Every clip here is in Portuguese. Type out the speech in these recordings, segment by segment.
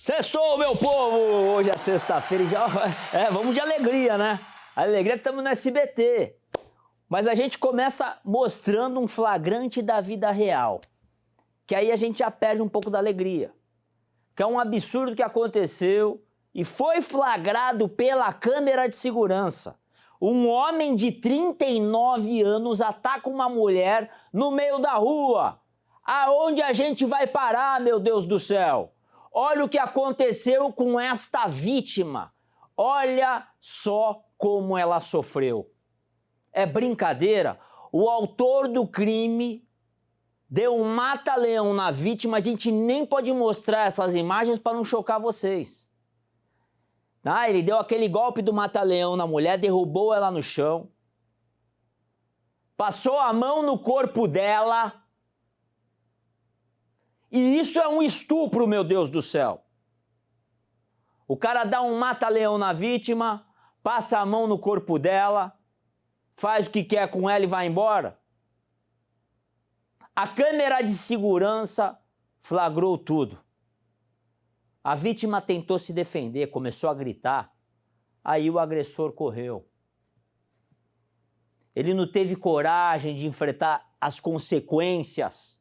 Sextou, meu povo! Hoje é sexta-feira e vamos de alegria, né? A alegria que estamos no SBT. Mas a gente começa mostrando um flagrante da vida real. Que aí a gente já perde um pouco da alegria. Que é um absurdo que aconteceu e foi flagrado pela câmera de segurança. Um homem de 39 anos ataca uma mulher no meio da rua. Aonde a gente vai parar, meu Deus do céu? Olha o que aconteceu com esta vítima. Olha só como ela sofreu. É brincadeira? O autor do crime deu um mata-leão na vítima. A gente nem pode mostrar essas imagens para não chocar vocês. Ele deu aquele golpe do mata-leão na mulher, derrubou ela no chão, passou a mão no corpo dela. E isso é um estupro, meu Deus do céu. O cara dá um mata-leão na vítima, passa a mão no corpo dela, faz o que quer com ela e vai embora. A câmera de segurança flagrou tudo. A vítima tentou se defender, começou a gritar. Aí o agressor correu. Ele não teve coragem de enfrentar as consequências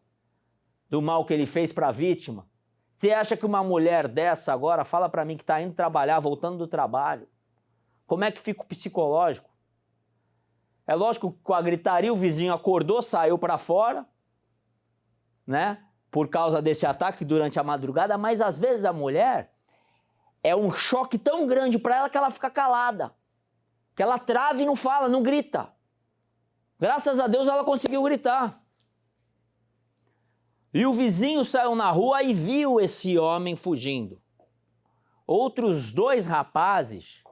do mal que ele fez para a vítima. Você acha que uma mulher dessa agora, fala para mim que está indo trabalhar, voltando do trabalho, como é que fica o psicológico? É lógico que com a gritaria o vizinho acordou, saiu para fora, né? Por causa desse ataque durante a madrugada, mas às vezes a mulher é um choque tão grande para ela que ela fica calada, que ela trava e não fala, não grita. Graças a Deus ela conseguiu gritar. E o vizinho saiu na rua e viu esse homem fugindo. Outros dois rapazes,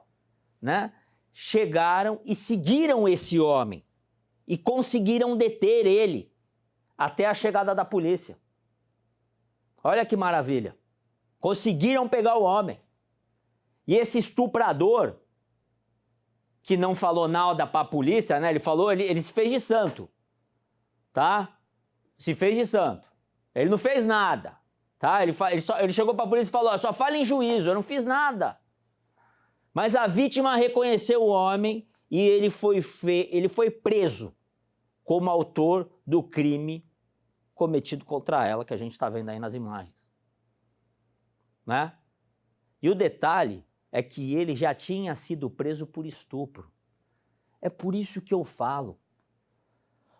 né, chegaram e seguiram esse homem e conseguiram deter ele até a chegada da polícia. Olha que maravilha. Conseguiram pegar o homem. E esse estuprador, que não falou nada para a polícia, né? Ele se fez de santo, tá? Se fez de santo. Ele não fez nada, tá? Ele chegou para a polícia e falou, só fala em juízo, eu não fiz nada. Mas a vítima reconheceu o homem e ele foi preso como autor do crime cometido contra ela, que a gente está vendo aí nas imagens. Né? E o detalhe é que ele já tinha sido preso por estupro. É por isso que eu falo.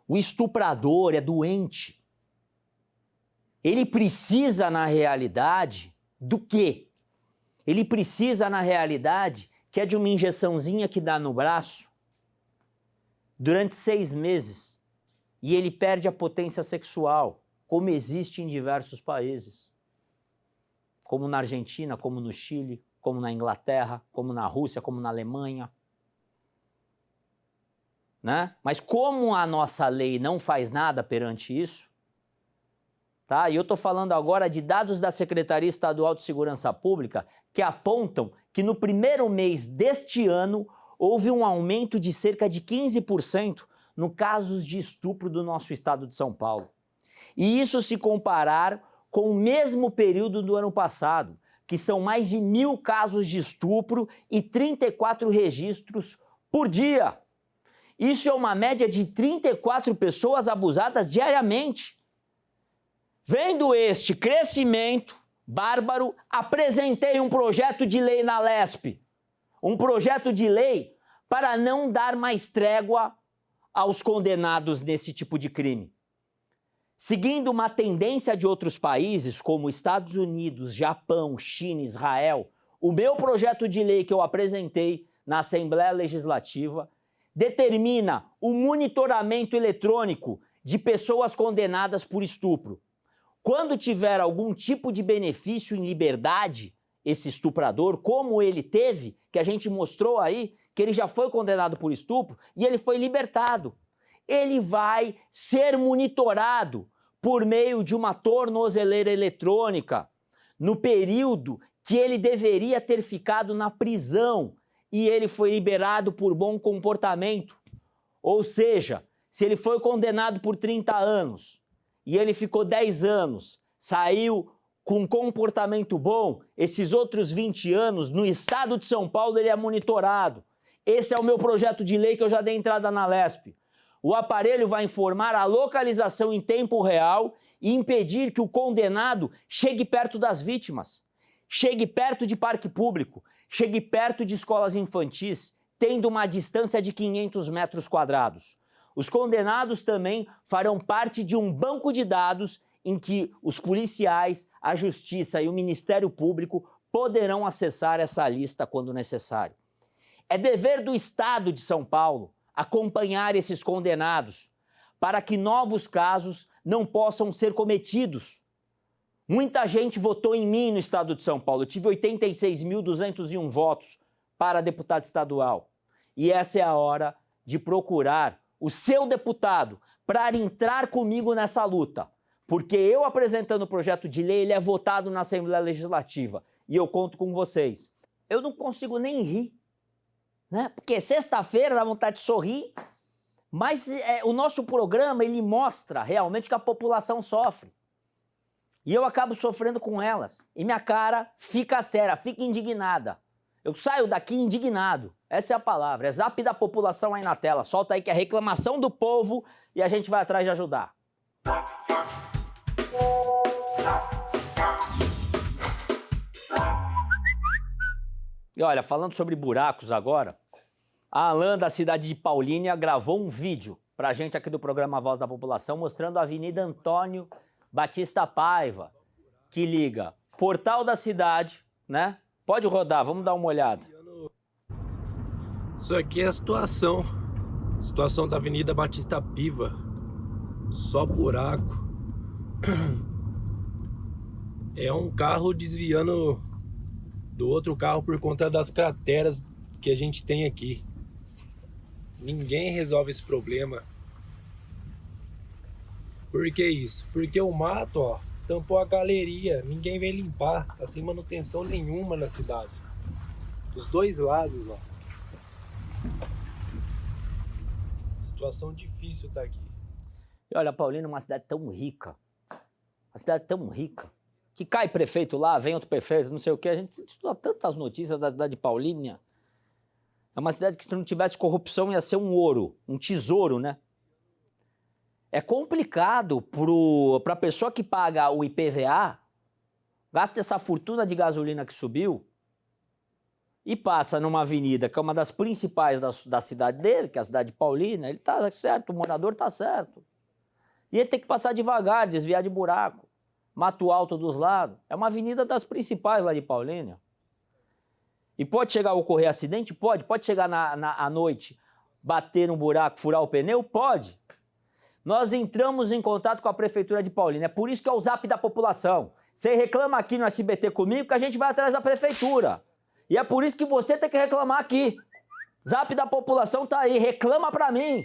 O estuprador é doente. Ele precisa, na realidade, do quê? Ele precisa, na realidade, que é de uma injeçãozinha que dá no braço durante 6 meses. E ele perde a potência sexual, como existe em diversos países. Como na Argentina, como no Chile, como na Inglaterra, como na Rússia, como na Alemanha. Né? Mas como a nossa lei não faz nada perante isso, tá? E eu estou falando agora de dados da Secretaria Estadual de Segurança Pública que apontam que no primeiro mês deste ano houve um aumento de cerca de 15% no casos de estupro do nosso estado de São Paulo. E isso se comparar com o mesmo período do ano passado, que são mais de 1.000 casos de estupro e 34 registros por dia. Isso é uma média de 34 pessoas abusadas diariamente. Vendo este crescimento bárbaro, apresentei um projeto de lei na LESP. Um projeto de lei para não dar mais trégua aos condenados nesse tipo de crime. Seguindo uma tendência de outros países, como Estados Unidos, Japão, China, Israel, o meu projeto de lei que eu apresentei na Assembleia Legislativa determina o monitoramento eletrônico de pessoas condenadas por estupro. Quando tiver algum tipo de benefício em liberdade, esse estuprador, como ele teve, que a gente mostrou aí, que ele já foi condenado por estupro e ele foi libertado. Ele vai ser monitorado por meio de uma tornozeleira eletrônica no período que ele deveria ter ficado na prisão e ele foi liberado por bom comportamento. Ou seja, se ele foi condenado por 30 anos e ele ficou 10 anos, saiu com comportamento bom, esses outros 20 anos, no estado de São Paulo, ele é monitorado. Esse é o meu projeto de lei que eu já dei entrada na Lesp. O aparelho vai informar a localização em tempo real e impedir que o condenado chegue perto das vítimas, chegue perto de parque público, chegue perto de escolas infantis, tendo uma distância de 500 metros quadrados. Os condenados também farão parte de um banco de dados em que os policiais, a Justiça e o Ministério Público poderão acessar essa lista quando necessário. É dever do Estado de São Paulo acompanhar esses condenados para que novos casos não possam ser cometidos. Muita gente votou em mim no Estado de São Paulo. Eu tive 86.201 votos para deputado estadual. E essa é a hora de procurar o seu deputado para entrar comigo nessa luta. Porque eu apresentando o projeto de lei, ele é votado na Assembleia Legislativa. E eu conto com vocês. Eu não consigo nem rir, né? Porque sexta-feira dá vontade de sorrir, mas o nosso programa, ele mostra realmente que a população sofre. E eu acabo sofrendo com elas. E minha cara fica séria, fica indignada. Eu saio daqui indignado. Essa é a palavra. É Zap da população aí na tela. Solta aí que é reclamação do povo e a gente vai atrás de ajudar. E olha, falando sobre buracos agora, a Alan da cidade de Paulínia gravou um vídeo pra gente aqui do programa Voz da População mostrando a Avenida Antônio Batista Paiva, que liga Portal da Cidade, né? Pode rodar, vamos dar uma olhada. Isso aqui é a situação da Avenida Batista Piva. Só buraco. É um carro desviando do outro carro por conta das crateras que a gente tem aqui. Ninguém resolve esse problema. Por que isso? Porque o mato, ó, tampou a galeria. Ninguém vem limpar. Tá sem manutenção nenhuma na cidade. Dos dois lados, ó. Situação difícil tá aqui. E olha, Paulínia é uma cidade tão rica. Uma cidade tão rica. Que cai prefeito lá, vem outro prefeito, não sei o quê. A gente estuda tantas notícias da cidade de Paulínia. É uma cidade que, se não tivesse corrupção, ia ser um ouro, um tesouro, né? É complicado para a pessoa que paga o IPVA, gasta essa fortuna de gasolina que subiu e passa numa avenida que é uma das principais da cidade dele, que é a cidade de Paulínia. Ele tá certo, o morador tá certo. E ele tem que passar devagar, desviar de buraco. Mato Alto dos lados. É uma avenida das principais lá de Paulínia. E pode chegar a ocorrer acidente? Pode. Pode chegar à noite, bater um buraco, furar o pneu? Pode. Nós entramos em contato com a Prefeitura de Paulínia. É por isso que é o Zap da população. Você reclama aqui no SBT comigo que a gente vai atrás da Prefeitura. E é por isso que você tem que reclamar aqui. Zap da população tá aí. Reclama pra mim.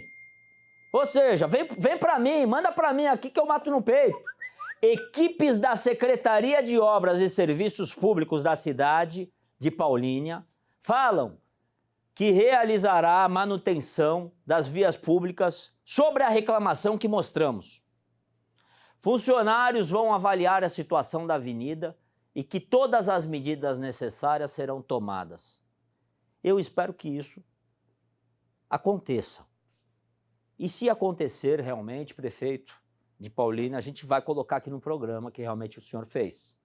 Ou seja, vem pra mim, manda pra mim aqui que eu mato no peito. Equipes da Secretaria de Obras e Serviços Públicos da cidade de Paulínia falam que realizará a manutenção das vias públicas sobre a reclamação que mostramos. Funcionários vão avaliar a situação da avenida e que todas as medidas necessárias serão tomadas. Eu espero que isso aconteça. E se acontecer realmente, prefeito de Paulínia, a gente vai colocar aqui no programa que realmente o senhor fez,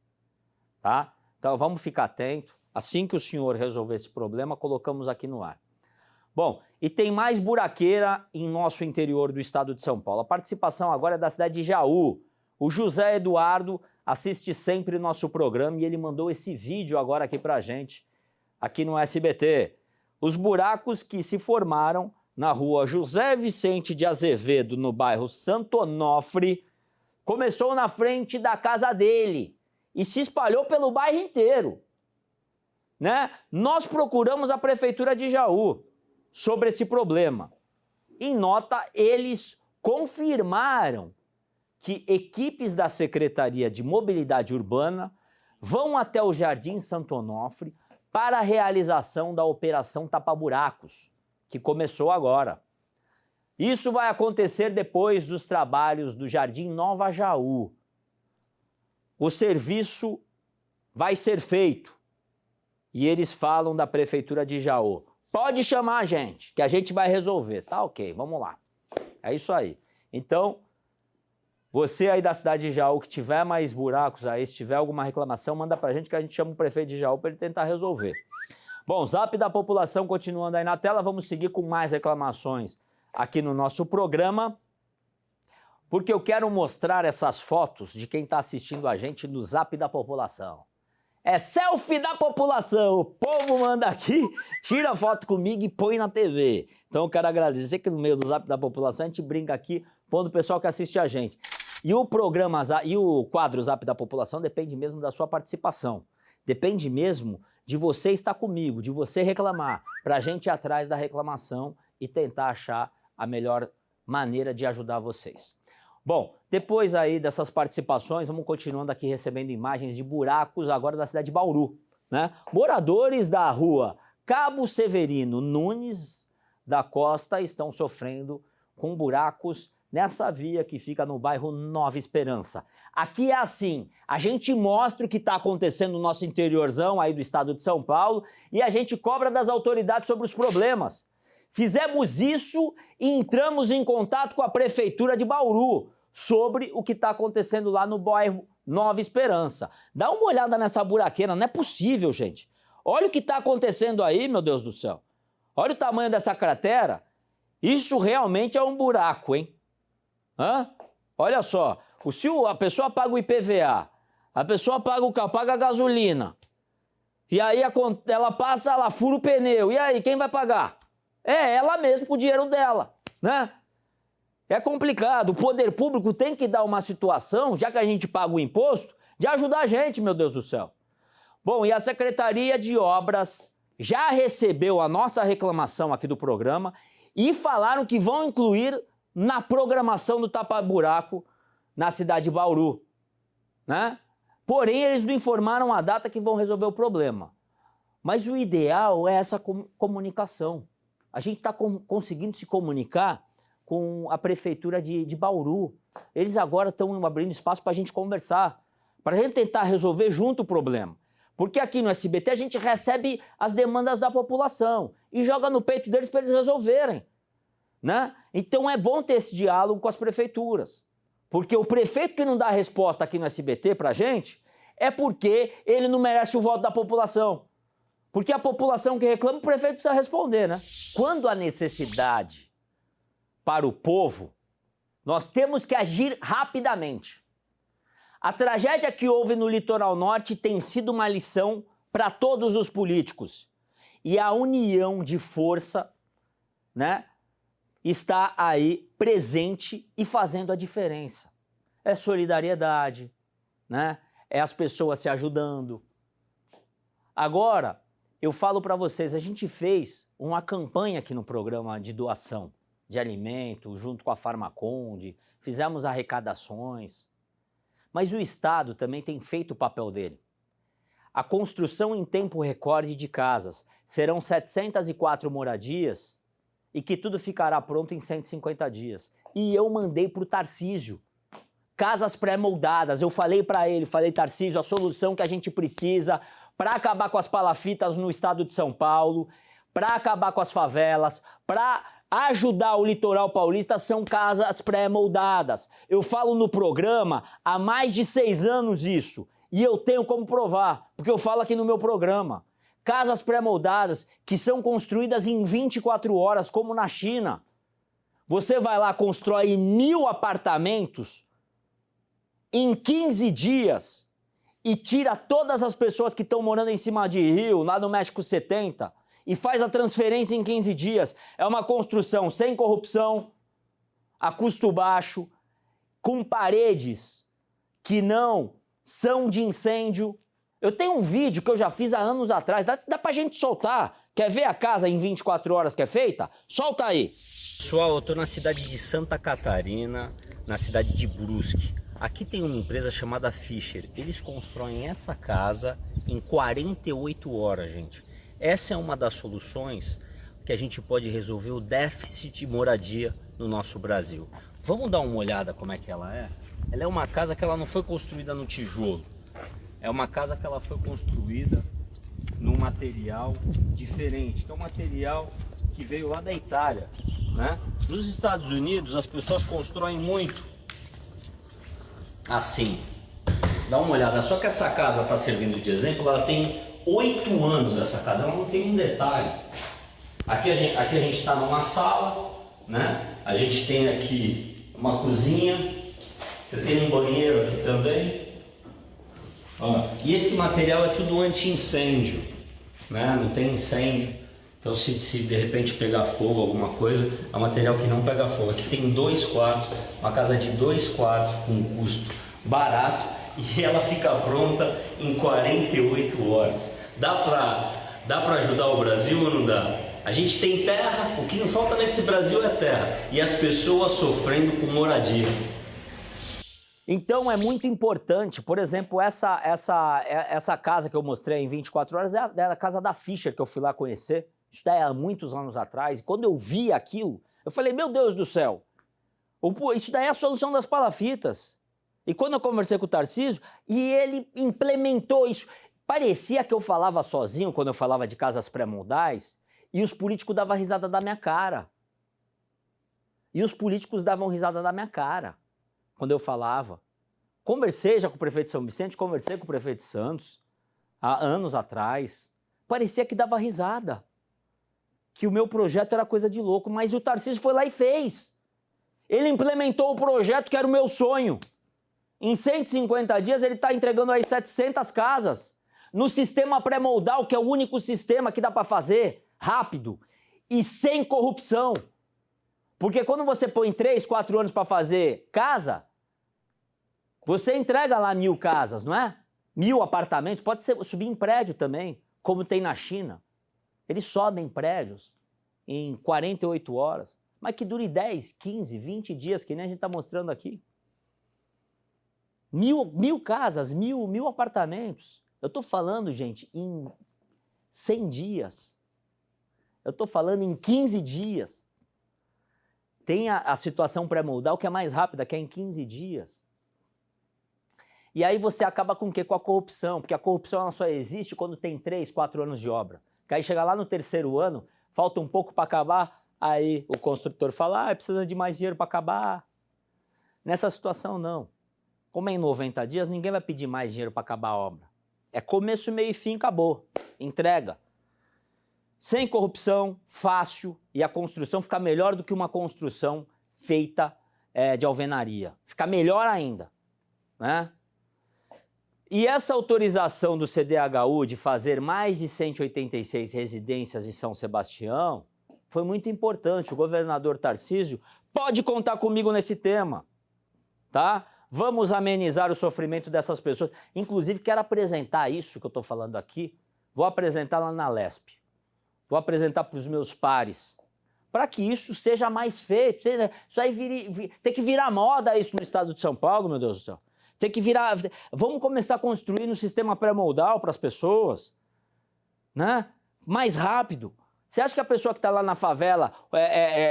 tá? Então vamos ficar atento. Assim que o senhor resolver esse problema, colocamos aqui no ar. Bom, e tem mais buraqueira em nosso interior do estado de São Paulo. A participação agora é da cidade de Jaú. O José Eduardo assiste sempre nosso programa e ele mandou esse vídeo agora aqui pra gente, aqui no SBT. Os buracos que se formaram na rua José Vicente de Azevedo, no bairro Santo Onofre, começou na frente da casa dele e se espalhou pelo bairro inteiro, né? Nós procuramos a Prefeitura de Jaú sobre esse problema. Em nota, eles confirmaram que equipes da Secretaria de Mobilidade Urbana vão até o Jardim Santo Onofre para a realização da Operação Tapa-Buracos, que começou agora. Isso vai acontecer depois dos trabalhos do Jardim Nova Jaú. o serviço vai ser feito. E eles falam da Prefeitura de Jaú. Pode chamar a gente, que a gente vai resolver. Tá ok, vamos lá. É isso aí. Então, você aí da cidade de Jaú que tiver mais buracos aí, se tiver alguma reclamação, manda pra gente que a gente chama o prefeito de Jaú para ele tentar resolver. Bom, Zap da população continuando aí na tela, vamos seguir com mais reclamações aqui no nosso programa, porque eu quero mostrar essas fotos de quem está assistindo a gente no Zap da população. É selfie da população, o povo manda aqui, tira foto comigo e põe na TV. Então eu quero agradecer que no meio do Zap da população a gente brinca aqui, pondo o pessoal que assiste a gente. E o programa, e o quadro Zap da população depende mesmo da sua participação. Depende mesmo de você estar comigo, de você reclamar, para a gente ir atrás da reclamação e tentar achar a melhor maneira de ajudar vocês. Bom, depois aí dessas participações, vamos continuando aqui recebendo imagens de buracos agora da cidade de Bauru, né? Moradores da rua Cabo Severino Nunes da Costa estão sofrendo com buracos nessa via que fica no bairro Nova Esperança. Aqui é assim, a gente mostra o que está acontecendo no nosso interiorzão aí do estado de São Paulo e a gente cobra das autoridades sobre os problemas. Fizemos isso e entramos em contato com a Prefeitura de Bauru sobre o que está acontecendo lá no bairro Nova Esperança. Dá uma olhada nessa buraqueira, não é possível, gente. Olha o que está acontecendo aí, meu Deus do céu. Olha o tamanho dessa cratera. Isso realmente é um buraco, hein? Hã? Olha só, se a pessoa paga o IPVA, a pessoa paga a gasolina, e aí ela passa, ela fura o pneu, e aí, quem vai pagar? É ela mesma com o dinheiro dela, né? É complicado, o poder público tem que dar uma situação, já que a gente paga o imposto, de ajudar a gente, meu Deus do céu. Bom, e a Secretaria de Obras já recebeu a nossa reclamação aqui do programa e falaram que vão incluir na programação do tapa-buraco na cidade de Bauru, né? Porém, eles não informaram a data que vão resolver o problema. Mas o ideal é essa comunicação. A gente está conseguindo se comunicar com a Prefeitura de Bauru. Eles agora estão abrindo espaço para a gente conversar, para a gente tentar resolver junto o problema. Porque aqui no SBT a gente recebe as demandas da população e joga no peito deles para eles resolverem, né? Então é bom ter esse diálogo com as prefeituras. Porque o prefeito que não dá resposta aqui no SBT para a gente é porque ele não merece o voto da população. Porque a população que reclama, o prefeito precisa responder, né? Quando há necessidade para o povo, nós temos que agir rapidamente. A tragédia que houve no Litoral Norte tem sido uma lição para todos os políticos. E a união de força, né, está aí presente e fazendo a diferença. É solidariedade, né? É as pessoas se ajudando. Agora, eu falo para vocês, a gente fez uma campanha aqui no programa de doação de alimento, junto com a Farmaconde, fizemos arrecadações. Mas o Estado também tem feito o papel dele. A construção em tempo recorde de casas, serão 704 moradias e que tudo ficará pronto em 150 dias. E eu mandei para o Tarcísio. Casas pré-moldadas, eu falei para ele, Tarcísio, a solução que a gente precisa para acabar com as palafitas no estado de São Paulo, para acabar com as favelas, para ajudar o litoral paulista são casas pré-moldadas. Eu falo no programa há mais de 6 anos isso, e eu tenho como provar, porque eu falo aqui no meu programa. Casas pré-moldadas que são construídas em 24 horas, como na China. Você vai lá, constrói 1000 apartamentos em 15 dias e tira todas as pessoas que estão morando em cima de rio, lá no México 70, e faz a transferência em 15 dias. É uma construção sem corrupção, a custo baixo, com paredes que não são de incêndio. Eu tenho um vídeo que eu já fiz há anos atrás, dá pra gente soltar. Quer ver a casa em 24 horas que é feita? Solta aí. Pessoal, eu tô na cidade de Santa Catarina, na cidade de Brusque. Aqui tem uma empresa chamada Fischer. Eles constroem essa casa em 48 horas, gente. Essa é uma das soluções que a gente pode resolver o déficit de moradia no nosso Brasil. Vamos dar uma olhada como é que ela é? ela é uma casa que ela não foi construída no tijolo. É uma casa que ela foi construída num material diferente, que é um material que veio lá da Itália, né? Nos Estados Unidos as pessoas constroem muito assim. Dá uma olhada, só que essa casa está servindo de exemplo, ela tem 8 anos essa casa, ela não tem um detalhe. Aqui a gente está numa sala, né? A gente tem aqui uma cozinha, você tem um banheiro aqui também. Ó, e esse material é tudo anti-incêndio, né? Não tem incêndio, então se de repente pegar fogo, alguma coisa, é um material que não pega fogo. Aqui tem 2 quartos, uma casa de 2 quartos com um custo barato e ela fica pronta em 48 horas. Dá pra ajudar o Brasil ou não dá? A gente tem terra, o que não falta nesse Brasil é terra e as pessoas sofrendo com moradia. Então é muito importante, por exemplo, essa casa que eu mostrei em 24 horas é a casa da Fischer, que eu fui lá conhecer. Isso daí há muitos anos atrás. E quando eu vi aquilo, eu falei, meu Deus do céu, isso daí é a solução das palafitas. E quando eu conversei com o Tarcísio, e ele implementou isso. Parecia que eu falava sozinho quando eu falava de casas pré-modais, e os políticos davam risada da minha cara. E os políticos davam risada da minha cara quando eu falava. Conversei já com o prefeito de São Vicente, conversei com o prefeito de Santos, há anos atrás. Parecia que dava risada, que o meu projeto era coisa de louco, mas o Tarcísio foi lá e fez. Ele implementou o projeto que era o meu sonho. Em 150 dias ele está entregando aí 700 casas, no sistema pré-moldal, que é o único sistema que dá para fazer rápido e sem corrupção. Porque quando você põe 3, 4 anos para fazer casa, você entrega lá 1000 casas, não é? 1000 apartamentos, pode subir em prédio também, como tem na China. Eles sobem prédios em 48 horas, mas que dure 10, 15, 20 dias, que nem a gente está mostrando aqui. 1000 casas, 1000 apartamentos. Eu estou falando, gente, em 100 dias. Eu estou falando em 15 dias. Tem a situação pré-moldal que é mais rápida, que é em 15 dias. E aí você acaba com o quê? Com a corrupção, porque a corrupção ela só existe quando tem 3, 4 anos de obra. Que aí chega lá no 3º ano, falta um pouco para acabar, aí o construtor fala, precisa de mais dinheiro para acabar. Nessa situação não. Como é em 90 dias, ninguém vai pedir mais dinheiro para acabar a obra. É começo, meio e fim, acabou. Entrega. Sem corrupção, fácil, e a construção fica melhor do que uma construção feita de alvenaria. Fica melhor ainda, né? E essa autorização do CDHU de fazer mais de 186 residências em São Sebastião foi muito importante. O governador Tarcísio pode contar comigo nesse tema, tá? Vamos amenizar o sofrimento dessas pessoas. Inclusive, quero apresentar isso que eu estou falando aqui, vou apresentar lá na Lesp. Vou apresentar para os meus pares, para que isso seja mais feito. Isso aí tem que virar moda isso no estado de São Paulo, meu Deus do céu. Tem que virar... Vamos começar a construir no sistema pré-moldal para as pessoas, né? Mais rápido. Você acha que a pessoa que está lá na favela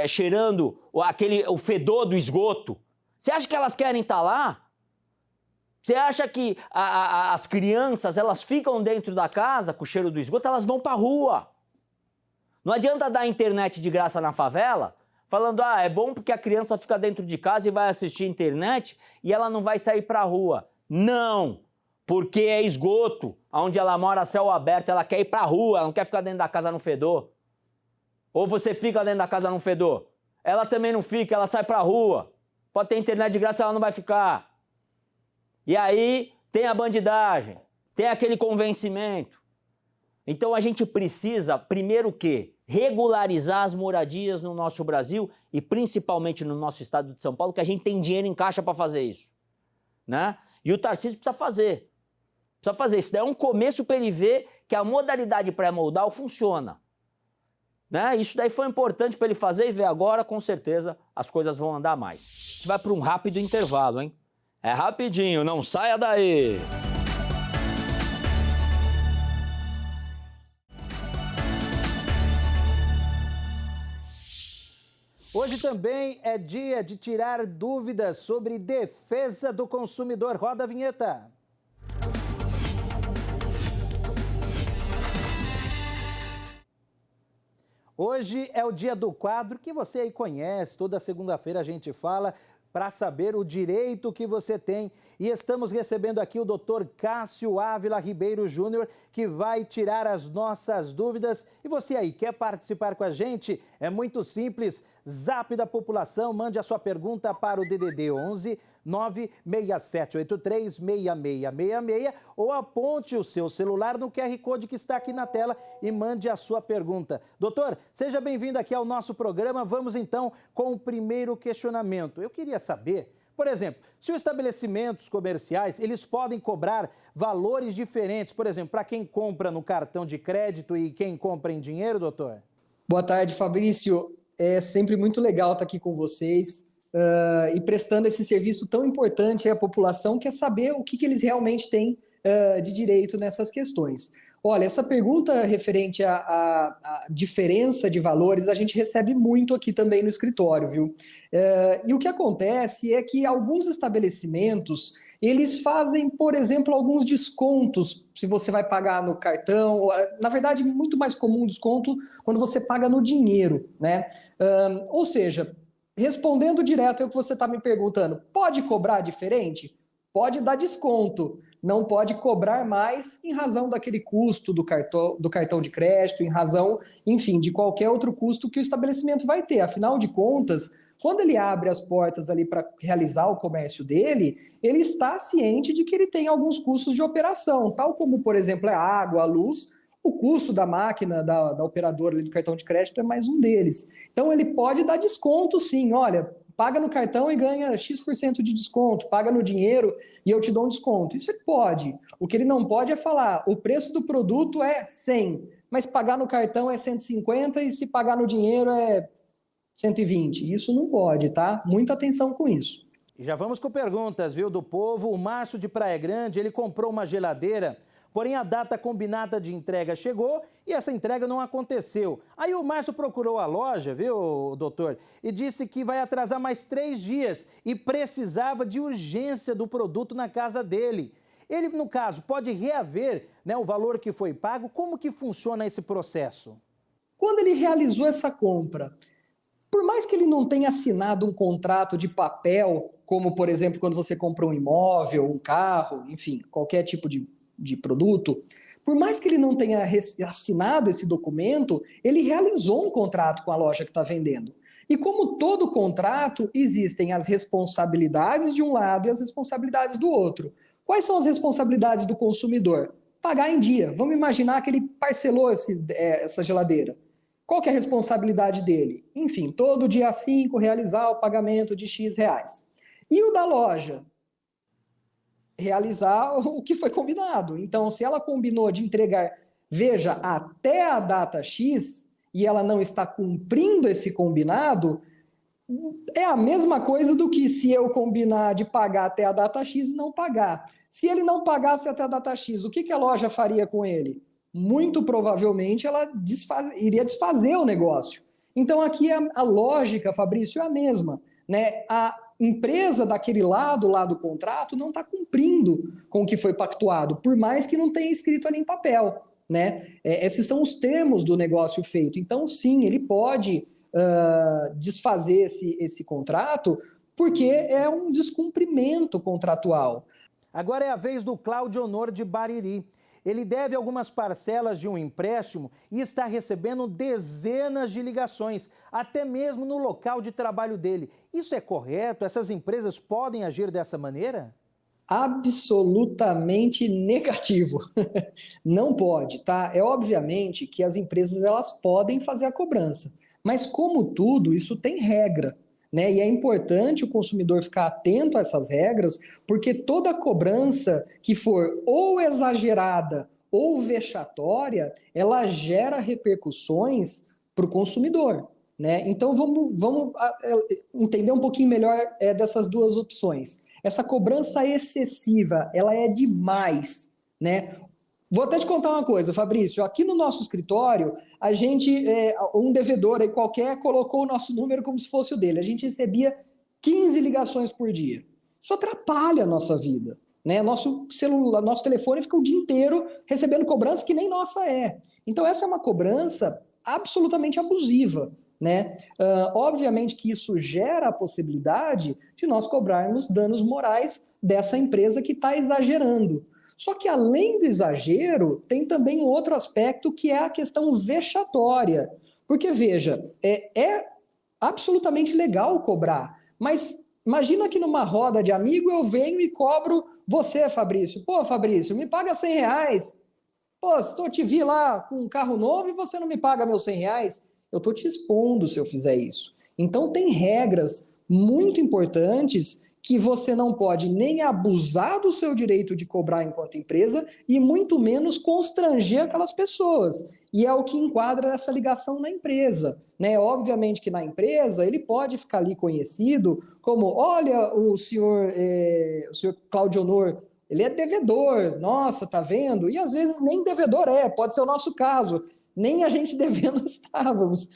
cheirando o fedor do esgoto, você acha que elas querem estar lá? Você acha que as crianças elas ficam dentro da casa com o cheiro do esgoto? Elas vão para a rua. Não adianta dar internet de graça na favela, falando, é bom porque a criança fica dentro de casa e vai assistir internet e ela não vai sair pra rua. Não, porque é esgoto, onde ela mora a céu aberto, ela quer ir pra rua, ela não quer ficar dentro da casa no fedor. Ou você fica dentro da casa no fedor. Ela também não fica, ela sai pra rua. Pode ter internet de graça, ela não vai ficar. E aí tem a bandidagem, tem aquele convencimento. Então a gente precisa, primeiro o quê? Regularizar as moradias no nosso Brasil e principalmente no nosso estado de São Paulo, que a gente tem dinheiro em caixa para fazer isso, né? E o Tarcísio precisa fazer. Precisa fazer. Isso daí é um começo para ele ver que a modalidade pré-moldal funciona, né? Isso daí foi importante para ele fazer e ver agora, com certeza, as coisas vão andar mais. A gente vai para um rápido intervalo, hein? É rapidinho, não saia daí! Hoje também é dia de tirar dúvidas sobre defesa do consumidor. Roda a vinheta. Hoje é o dia do quadro que você aí conhece. Toda segunda-feira a gente fala para saber o direito que você tem. E estamos recebendo aqui o Dr. Cássio Ávila Ribeiro Júnior, que vai tirar as nossas dúvidas. E você aí, quer participar com a gente? É muito simples. Zap da população, mande a sua pergunta para o DDD 11 96783 6666 ou aponte o seu celular no QR Code que está aqui na tela e mande a sua pergunta. Doutor, seja bem-vindo aqui ao nosso programa. Vamos então com o primeiro questionamento. Eu queria saber, por exemplo, se os estabelecimentos comerciais, eles podem cobrar valores diferentes, por exemplo, para quem compra no cartão de crédito e quem compra em dinheiro, doutor? Boa tarde, Fabrício. É sempre muito legal estar aqui com vocês e prestando esse serviço tão importante à população, que é saber o que eles realmente têm de direito nessas questões. Olha, essa pergunta referente à diferença de valores, a gente recebe muito aqui também no escritório, viu? E o que acontece é que alguns estabelecimentos, eles fazem, por exemplo, alguns descontos, se você vai pagar no cartão. Na verdade, muito mais comum o desconto quando você paga no dinheiro, né? Ou seja, respondendo direto ao que você está me perguntando, pode cobrar diferente? Pode dar desconto, não pode cobrar mais em razão daquele custo do cartão de crédito, em razão, enfim, de qualquer outro custo que o estabelecimento vai ter. Afinal de contas, quando ele abre as portas ali para realizar o comércio dele, ele está ciente de que ele tem alguns custos de operação, tal como, por exemplo, a água, a luz. O custo da máquina, da operadora ali do cartão de crédito é mais um deles. Então, ele pode dar desconto, sim. Olha, paga no cartão e ganha X% de desconto, paga no dinheiro e eu te dou um desconto. Isso ele pode. O que ele não pode é falar, o preço do produto é 100, mas pagar no cartão é 150 e se pagar no dinheiro é 120. Isso não pode, tá? Muita atenção com isso. E já vamos com perguntas, viu, do povo. O Márcio de Praia Grande, ele comprou uma geladeira, porém a data combinada de entrega chegou e essa entrega não aconteceu. Aí o Márcio procurou a loja, viu, doutor, e disse que vai atrasar mais 3 dias e precisava de urgência do produto na casa dele. Ele, no caso, pode reaver, né, o valor que foi pago? Como que funciona esse processo? Quando ele realizou essa compra, por mais que ele não tenha assinado um contrato de papel, como, por exemplo, quando você comprou um imóvel, um carro, enfim, qualquer tipo de produto, por mais que ele não tenha assinado esse documento, ele realizou um contrato com a loja que está vendendo. E como todo contrato, existem as responsabilidades de um lado e as responsabilidades do outro. Quais são as responsabilidades do consumidor? Pagar em dia. Vamos imaginar que ele parcelou essa geladeira. Qual que é a responsabilidade dele? Enfim, todo dia 5 realizar o pagamento de X reais. E o da loja? Realizar o que foi combinado. Então, se ela combinou de entregar, veja, até a data X, e ela não está cumprindo esse combinado, é a mesma coisa do que se eu combinar de pagar até a data X e não pagar. Se ele não pagasse até a data X, o que a loja faria com ele? Muito provavelmente ela iria desfazer o negócio. Então, aqui a lógica, Fabrício, é a mesma, né? A empresa daquele lado lá do contrato não está cumprindo com o que foi pactuado, por mais que não tenha escrito ali em papel, né? Esses são os termos do negócio feito. Então, sim, ele pode desfazer esse contrato, porque é um descumprimento contratual. Agora é a vez do Cláudio Honor de Bariri. Ele deve algumas parcelas de um empréstimo e está recebendo dezenas de ligações, até mesmo no local de trabalho dele. Isso é correto? Essas empresas podem agir dessa maneira? Absolutamente negativo. Não pode, tá? É obviamente que as empresas elas podem fazer a cobrança, mas como tudo, isso tem regra, né? E é importante o consumidor ficar atento a essas regras, porque toda cobrança que for ou exagerada ou vexatória, ela gera repercussões para o consumidor, né? Então vamos entender um pouquinho melhor dessas duas opções. Essa cobrança excessiva, ela é demais, né? Vou até te contar uma coisa, Fabrício. Aqui no nosso escritório, a gente, um devedor aí qualquer, colocou o nosso número como se fosse o dele. A gente recebia 15 ligações por dia. Isso atrapalha a nossa vida, né? Nosso celular, nosso telefone fica o dia inteiro recebendo cobrança que nem nossa é. Então, essa é uma cobrança absolutamente abusiva, né? Obviamente que isso gera a possibilidade de nós cobrarmos danos morais dessa empresa que está exagerando. Só que, além do exagero, tem também um outro aspecto que é a questão vexatória. Porque, veja, é absolutamente legal cobrar, mas imagina que numa roda de amigo eu venho e cobro você, Fabrício. Pô, Fabrício, me paga R$100. Pô, se eu te vi lá com um carro novo e você não me paga meus R$100, eu estou te expondo se eu fizer isso. Então, tem regras muito importantes que você não pode nem abusar do seu direito de cobrar enquanto empresa e muito menos constranger aquelas pessoas. E é o que enquadra essa ligação na empresa, né? Obviamente que na empresa ele pode ficar ali conhecido como, olha, o senhor Cláudio Honor, ele é devedor, nossa, tá vendo? E às vezes nem devedor pode ser o nosso caso, nem a gente devendo estávamos.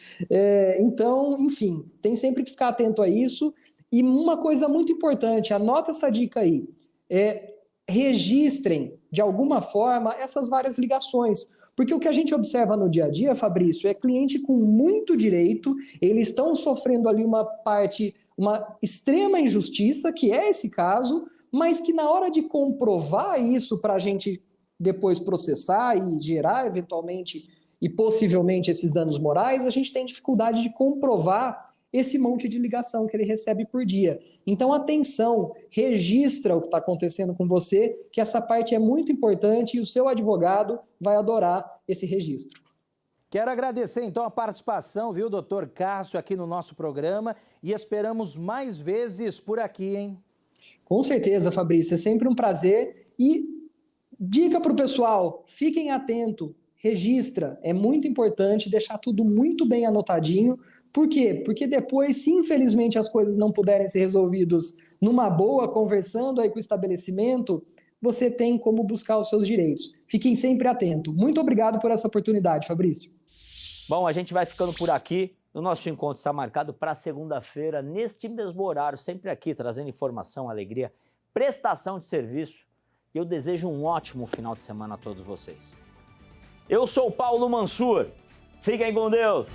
Então, enfim, tem sempre que ficar atento a isso. E uma coisa muito importante, anota essa dica aí, registrem de alguma forma essas várias ligações, porque o que a gente observa no dia a dia, Fabrício, é cliente com muito direito, eles estão sofrendo ali uma extrema injustiça, que é esse caso, mas que na hora de comprovar isso para a gente depois processar e gerar eventualmente e possivelmente esses danos morais, a gente tem dificuldade de comprovar esse monte de ligação que ele recebe por dia. Então, atenção, registra o que está acontecendo com você, que essa parte é muito importante e o seu advogado vai adorar esse registro. Quero agradecer, então, a participação, viu, doutor Cássio, aqui no nosso programa e esperamos mais vezes por aqui, hein? Com certeza, Fabrício, é sempre um prazer. E dica para o pessoal, fiquem atentos, registra, é muito importante deixar tudo muito bem anotadinho. Por quê? Porque depois, se infelizmente as coisas não puderem ser resolvidas numa boa, conversando aí com o estabelecimento, você tem como buscar os seus direitos. Fiquem sempre atentos. Muito obrigado por essa oportunidade, Fabrício. Bom, a gente vai ficando por aqui. O nosso encontro está marcado para segunda-feira, neste mesmo horário, sempre aqui, trazendo informação, alegria, prestação de serviço. E eu desejo um ótimo final de semana a todos vocês. Eu sou o Paulo Mansur. Fiquem com Deus.